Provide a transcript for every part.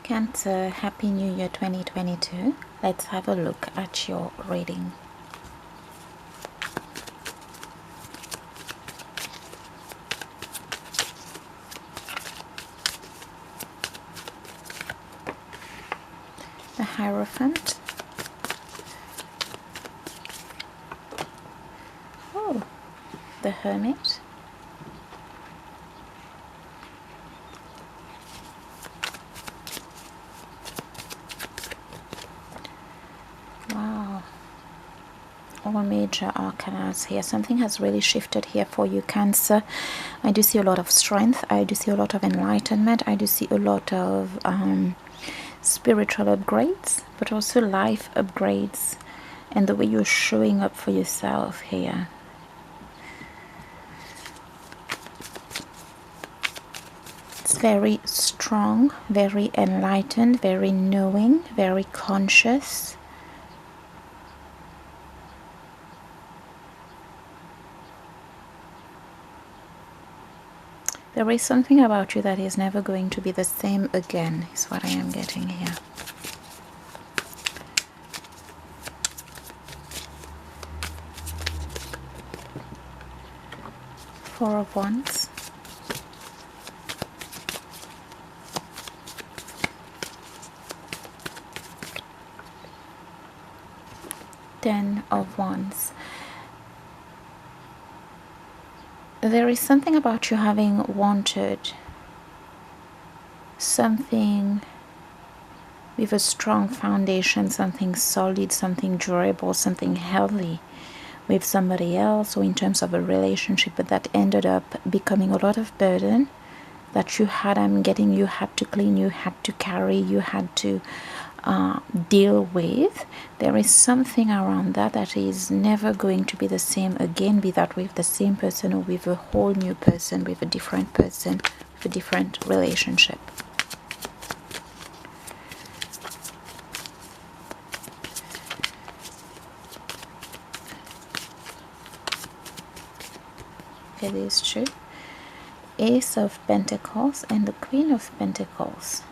Cancer, Happy New Year 2022. Let's have a look at your reading. The Hierophant. Oh, the Hermit. Wow. All major arcanas here. Something has really shifted here for you, Cancer. I do see a lot of strength. I do see a lot of enlightenment. I do see a lot of spiritual upgrades, but also life upgrades, and the way you're showing up for yourself here. It's very strong, very enlightened, very knowing, very conscious. There is something about you that is never going to be the same again, is what I am getting here. Four of Wands. Ten of Wands. There is something about you having wanted something with a strong foundation, something solid, something durable, something healthy with somebody else, or in terms of a relationship, but that ended up becoming a lot of burden that you had. I'm getting you had to clean, you had to carry, you had to deal with. There is something around that that is never going to be the same again, be that with the same person or with a whole new person, with a different person, with a different relationship. It is true. Ace of Pentacles and the Queen of Pentacles.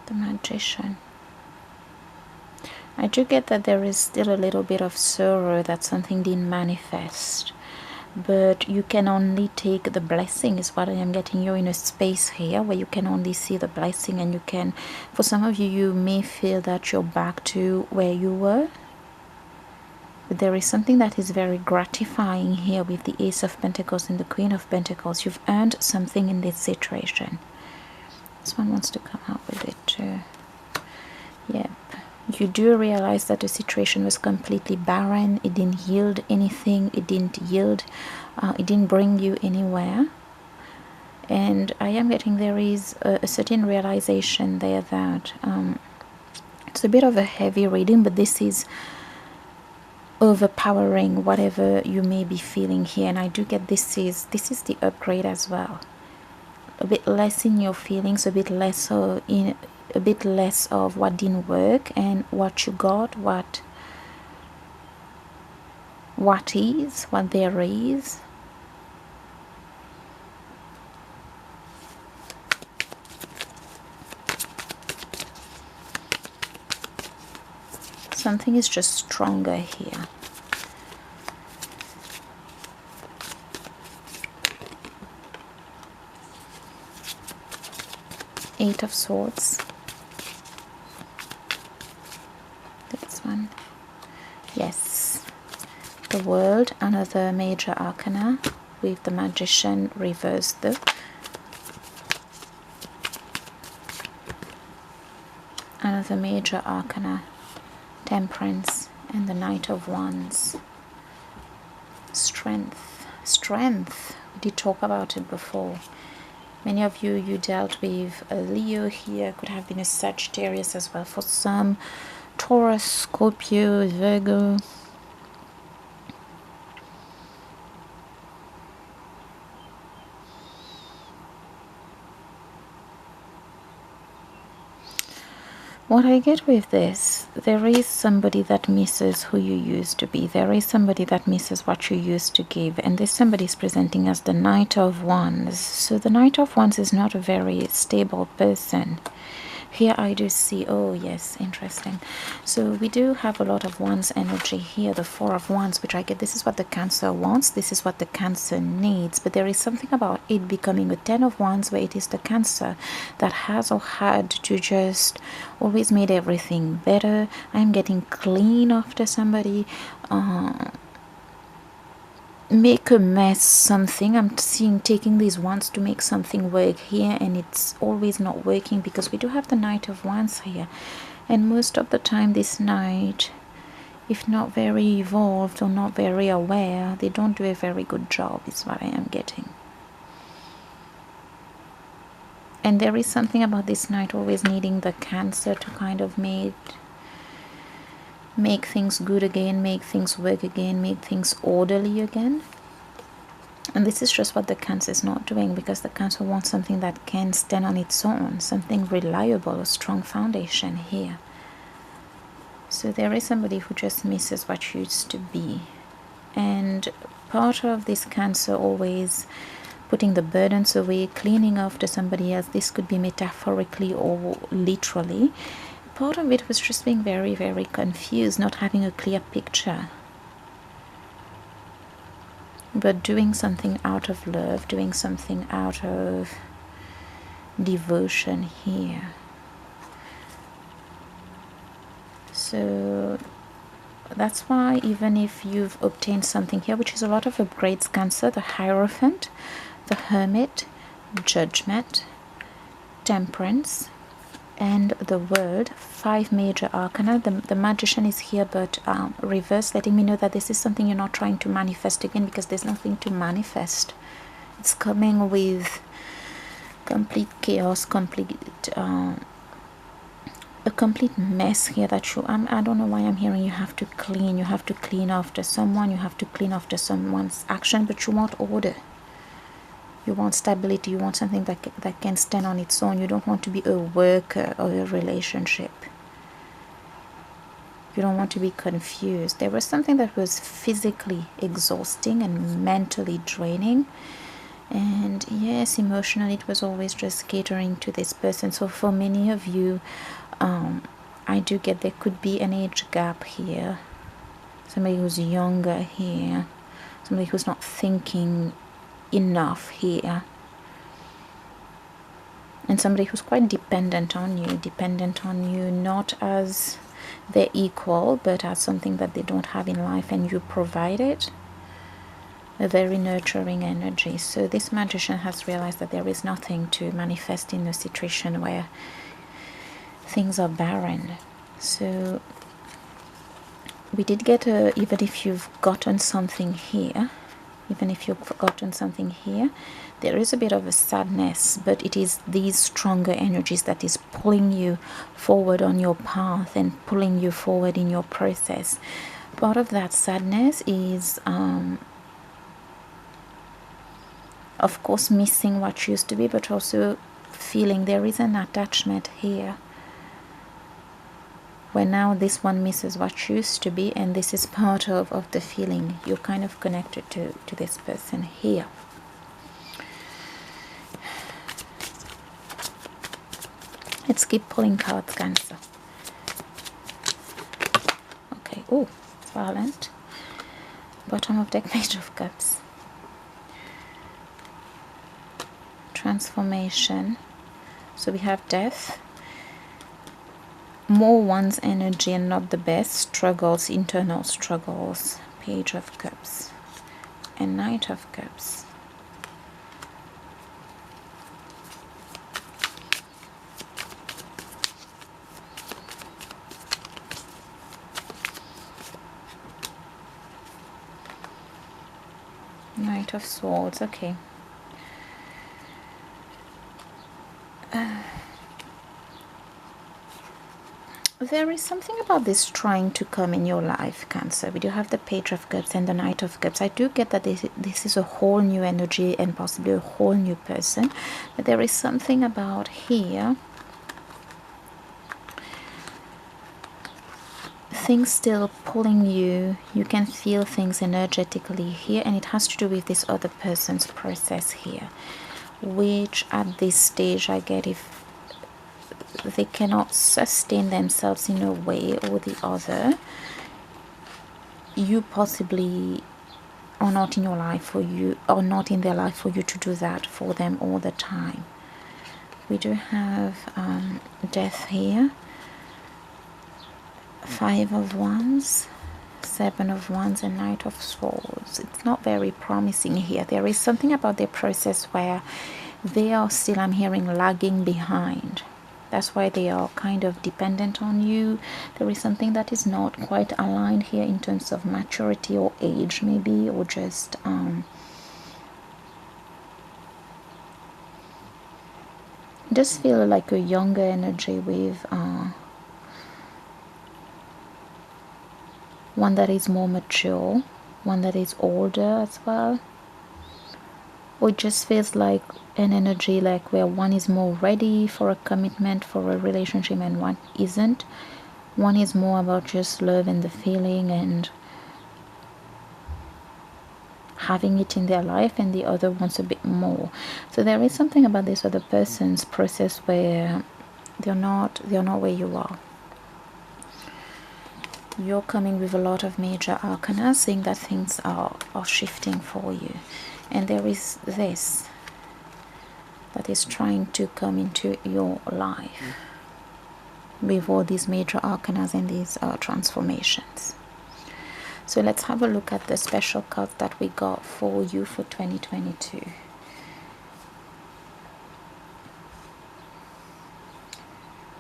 The Magician. I do get that there is still a little bit of sorrow that something didn't manifest, but you can only take the blessing, is what I am getting. You're in a space here where you can only see the blessing, and you can, for some of you, you may feel that you're back to where you were, but there is something that is very gratifying here with the Ace of Pentacles and the Queen of Pentacles. You've earned something in this situation. This one wants to come out with it too. Yep. You do realize that the situation was completely barren. It didn't yield anything. It didn't yield. It didn't bring you anywhere. And I am getting there is a certain realization there that it's a bit of a heavy reading, but this is overpowering whatever you may be feeling here. And I do get this is the upgrade as well. A bit less in your feelings, a bit less of what didn't work, and what you got, what there is. Something is just stronger here. Eight of Swords. This one. Yes. The World, another major arcana with the Magician reversed though. Another major arcana. Temperance and the Knight of Wands. Strength. Strength. We did talk about it before. Many of you dealt with a Leo here, could have been a Sagittarius as well for some, Taurus, Scorpio, Virgo. What I get with this, there is somebody that misses who you used to be. There is somebody that misses what you used to give. And this somebody is presenting as the Knight of Wands. So the Knight of Wands is not a very stable person. Here I do see, oh yes, interesting. So we do have a lot of Wands energy here, the Four of Wands, which I get, this is what the Cancer wants, this is what the Cancer needs. But there is something about it becoming a Ten of Wands where it is the Cancer that has or had to just always made everything better. I'm getting clean after somebody, make a mess something. I'm seeing taking these wands to make something work here, and it's always not working because we do have the Knight of Wands here, and most of the time this knight, if not very evolved or not very aware, they don't do a very good job, is what I am getting. And there is something about this knight always needing the Cancer to kind of make things good again, make things work again, make things orderly again. And this is just what the Cancer is not doing, because the Cancer wants something that can stand on its own, something reliable, a strong foundation here. So there is somebody who just misses what used to be. And part of this Cancer always putting the burdens away, cleaning after somebody else. This could be metaphorically or literally. Part of it was just being very, very confused, not having a clear picture. But doing something out of love, doing something out of devotion here. So that's why even if you've obtained something here, which is a lot of upgrades, Cancer, the Hierophant, the Hermit, Judgment, Temperance, and the World, 5 major arcana. The Magician is here, but reverse, letting me know that this is something you're not trying to manifest again, because there's nothing to manifest. It's coming with complete chaos, complete a complete mess here that you, I don't know why I'm hearing you have to clean after someone, you have to clean after someone's action, but you want order. You want stability, you want something that can stand on its own. You don't want to be a worker or a relationship. You don't want to be confused. There was something that was physically exhausting and mentally draining. And yes, emotionally it was always just catering to this person. So for many of you, I do get there could be an age gap here. Somebody who's younger here. Somebody who's not thinking enough here, and somebody who's quite dependent on you, not as their equal, but as something that they don't have in life, and you provide it. A very nurturing energy. So this Magician has realized that there is nothing to manifest in a situation where things are barren. So we did get even if you've gotten something here, there is a bit of a sadness, but it is these stronger energies that is pulling you forward on your path and pulling you forward in your process. Part of that sadness is of course missing what used to be, but also feeling there is an attachment here, where now this one misses what used to be, and this is part of the feeling. You're kind of connected to this person here. Let's keep pulling cards, Cancer. Okay, oh, it's violent. Bottom of deck, Page of Cups. Transformation. So we have death. More one's energy and not the best. Struggles, internal struggles. Page of Cups and Knight of Cups. Knight of Swords. Okay. There is something about this trying to come in your life, Cancer. We do have the Page of Cups and the Knight of Cups. I do get that this is a whole new energy and possibly a whole new person. But there is something about here things still pulling you. You can feel things energetically here, and it has to do with this other person's process here, which at this stage I get, if they cannot sustain themselves in a way or the other, you possibly are not in your life for you, or not in their life for you to do that for them all the time. We do have death here, 5 of Wands, 7 of Wands, and Knight of Swords. It's not very promising here. There is something about their process where they are still, I'm hearing, lagging behind. That's why they are kind of dependent on you. There is something that is not quite aligned here in terms of maturity or age, maybe, or just feel like a younger energy with one that is more mature, one that is older as well. Or it just feels like an energy like where one is more ready for a commitment, for a relationship, and one isn't. One is more about just love and the feeling and having it in their life, and the other wants a bit more. So there is something about this other person's process where they're not where you are. You're coming with a lot of major arcana, saying that things are shifting for you. And there is this that is trying to come into your life with all these major arcanas and these transformations. So let's have a look at the special cards that we got for you for 2022.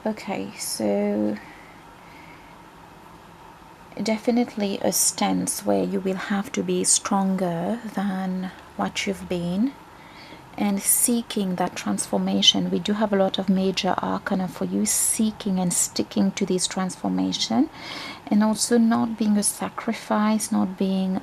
Okay, so definitely a stance where you will have to be stronger than what you've been and seeking that transformation. We do have a lot of major arcana for you, seeking and sticking to this transformation, and also not being a sacrifice, not being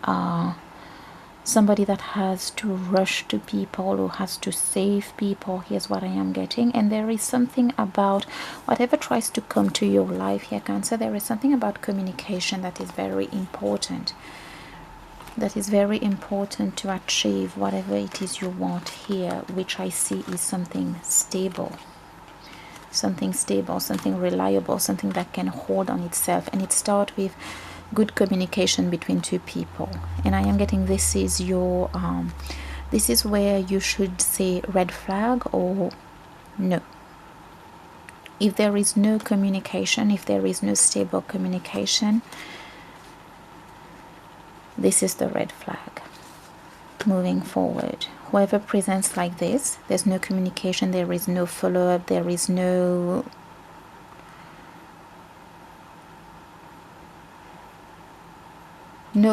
somebody that has to rush to people or has to save people. Here's what I am getting. And there is something about whatever tries to come to your life here, Cancer, there is something about communication that is very important. That is very important to achieve whatever it is you want here, which I see is something stable. Something stable, something reliable, something that can hold on itself. And it starts with good communication between two people. And I am getting this is your this is where you should say red flag or no. If there is no communication, if there is no stable communication, this is the red flag. Moving forward, whoever presents like this, there's no communication, there is no follow-up, there is no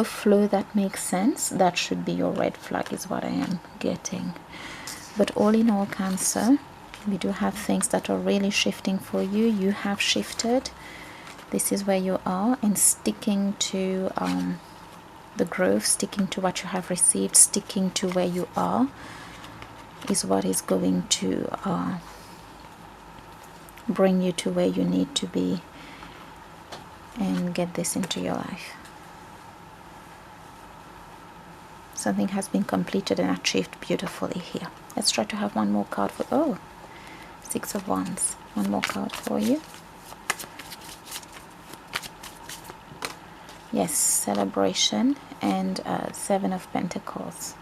flow that makes sense, that should be your red flag, is what I am getting. But all in all, Cancer, we do have things that are really shifting for you. You have shifted. This is where you are, and sticking to the growth, sticking to what you have received, sticking to where you are is what is going to bring you to where you need to be and get this into your life. Something has been completed and achieved beautifully here. Let's try to have one more card for, oh, 6 of Wands. One more card for you. Yes, celebration, and 7 of Pentacles.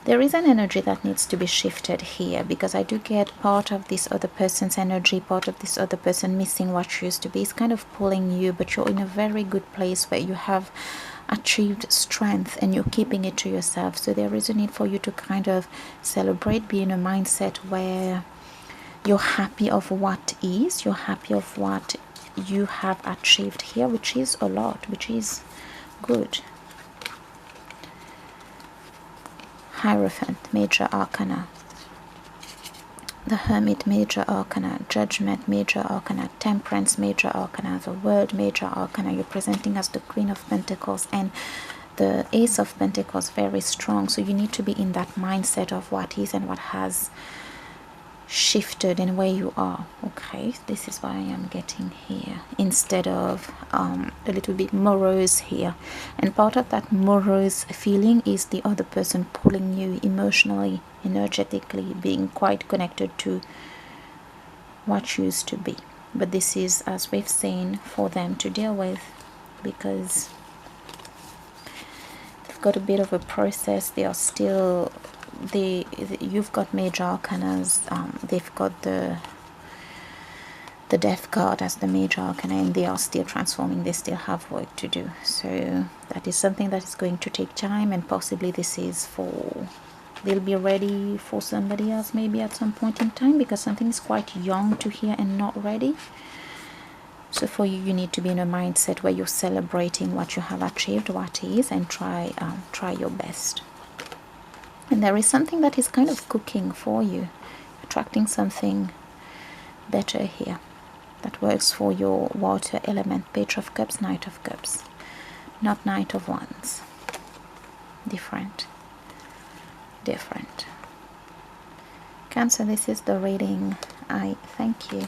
There is an energy that needs to be shifted here, because I do get part of this other person's energy, part of this other person missing what used to be. It's kind of pulling you, but you're in a very good place where you have achieved strength and you're keeping it to yourself. So there is a need for you to kind of celebrate, be in a mindset where you're happy of what is, you're happy of what you have achieved here, which is a lot, which is good. Hierophant, major arcana. The Hermit, major arcana. Judgment, major arcana. Temperance, major arcana. The World, major arcana. You're presenting as the Queen of Pentacles, and the Ace of Pentacles, very strong. So you need to be in that mindset of what is and what has shifted and where you are. Okay, this is what I am getting here, instead of a little bit morose here, and part of that morose feeling is the other person pulling you emotionally, energetically, being quite connected to what used to be. But this is, as we've seen, for them to deal with, because they've got a bit of a process. They are still, you've got major arcanas, they've got the Death card as the major arcana, and they are still transforming. They still have work to do. So that is something that is going to take time, and possibly this is for, they'll be ready for somebody else maybe at some point in time, because something is quite young to hear and not ready. So for you, you need to be in a mindset where you're celebrating what you have achieved, what is, and try your best. And there is something that is kind of cooking for you, attracting something better here that works for your water element. Page of Cups, Knight of Cups, not Knight of Wands. Different. Cancer, this is the reading. I thank you.